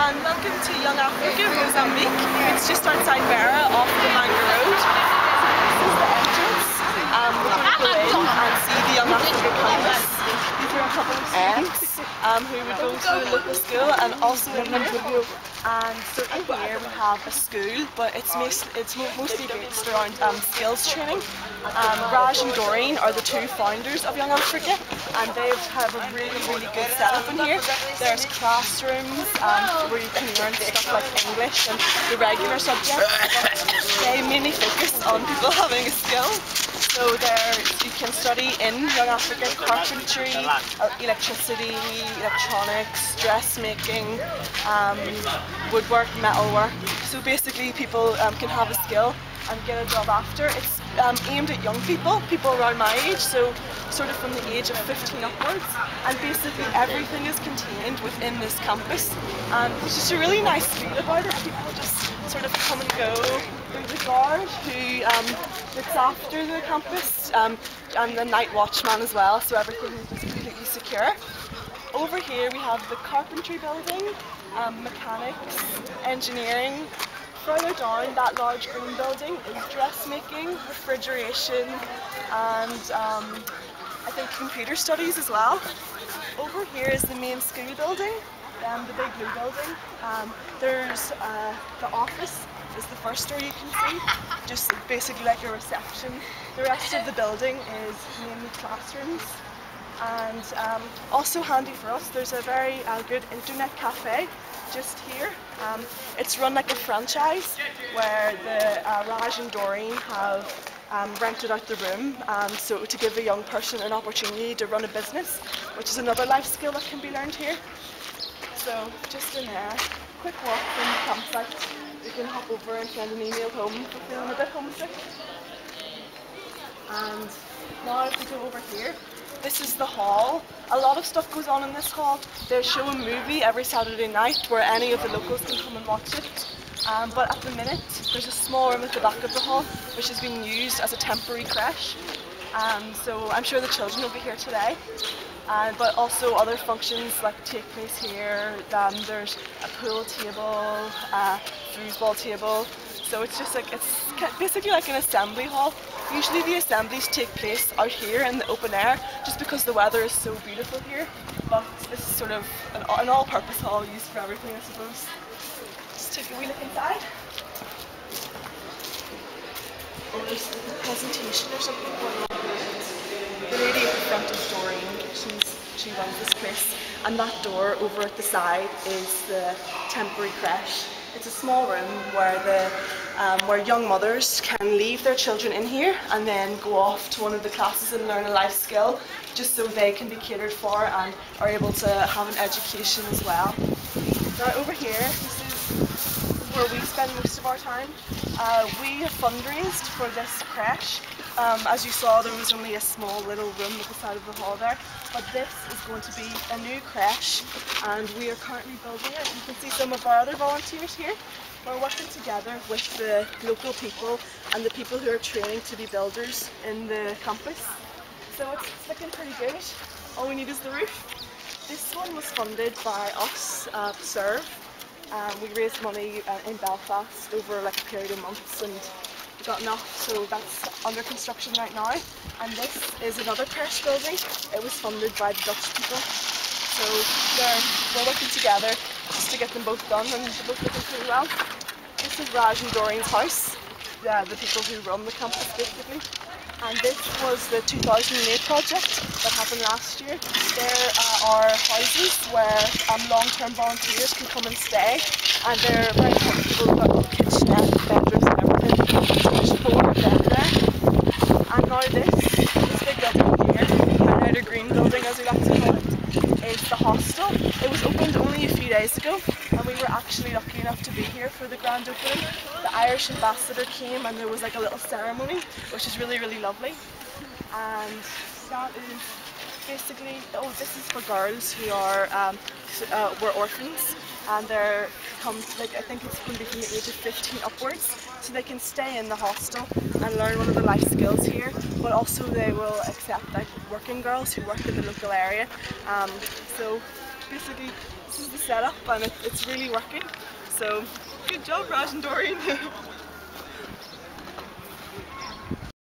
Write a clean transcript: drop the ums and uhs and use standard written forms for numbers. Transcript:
and welcome to Young Africa, Mozambique. It's just outside Beira, off the Manga Road. This is the entrance. We're going to go in and see the Young Africa campus. These are a couple of students who would go to the local school and also in here. And so in here we have a school, but it's mostly based around skills training. Raj and Doreen are the two founders of Young Africa, and they have a really good setup in here. There's classrooms where you can learn stuff like English and the regular subjects. They mainly focus on people having a skill. So you can study in Young Africa carpentry, electricity, electronics, dressmaking, woodwork, metalwork. So basically people can have a skill and get a job after. It's aimed at young people around my age, so sort of from the age of 15 upwards, and basically everything is contained within this campus, and there's just a really nice feel about it. People just sort of come and go. There's a guard who looks after the campus, and the night watchman as well, so everything is just completely secure. Over here we have the carpentry building, mechanics, engineering. Further down, that large green building is dressmaking, refrigeration, and I think computer studies as well. Over here is the main school building, the big blue building. There's the office is the first door you can see, just basically like a reception. The rest of the building is mainly classrooms. And also handy for us, there's a very good internet cafe just here. It's run like a franchise where the Raj and Doreen have rented out the room, so to give a young person an opportunity to run a business, which is another life skill that can be learned here. So just in there, quick walk from the campsite. You can hop over and send an email home if you're feeling a bit homesick. And now if we go over here, this is the hall. A lot of stuff goes on in this hall. They show a movie every Saturday night where any of the locals can come and watch it. But at the minute, there's a small room at the back of the hall which is being used as a temporary creche. So I'm sure the children will be here today. But also other functions like take place here. There's a pool table, a foosball table. So it's just like, it's basically like an assembly hall. Usually the assemblies take place out here in the open air, just because the weather is so beautiful here. But this is sort of an all-purpose hall used for everything, I suppose. Just take a wee look inside. Oh, there's a presentation or something going on. The lady at the front is Doreen. She runs this place, and that door over at the side is the temporary creche. It's a small room where young mothers can leave their children in here and then go off to one of the classes and learn a life skill, just so they can be catered for and are able to have an education as well. Now over here, this is where we spend most of our time. We have fundraised for this creche. As you saw, there was only a small little room at the side of the hall there, but this is going to be a new creche, and we are currently building it. You can see some of our other volunteers here. We're working together with the local people and the people who are training to be builders in the campus. So it's looking pretty good. All we need is the roof. This one was funded by us, Serve. We raised money in Belfast over like a period of months, and we got enough, so that's under construction right now. And this is another creche building. It was funded by the Dutch people. So we're working together just to get them both done, and they're both looking pretty well. This is Raj and Doreen's house, the people who run the campus basically. And this was the 2008 project that happened last year. There are houses where long-term volunteers can come and stay, and they're very comfortable. They've got a kitchenette, bedrooms and everything. So there's 4 of them there. And now this big building here, the outer green building as we like to call it, is the hostel. It was opened only a few days ago, and we were actually lucky enough to be here for the grand opening. The Irish ambassador came and there was like a little ceremony, which is really lovely. And that is basically, this is for girls who were orphans, and they're I think it's going to be from the age of 15 upwards, so they can stay in the hostel and learn one of the life skills here, but also they will accept like working girls who work in the local area. So basically this is the setup and it's really working. So good job, Raj and Doreen.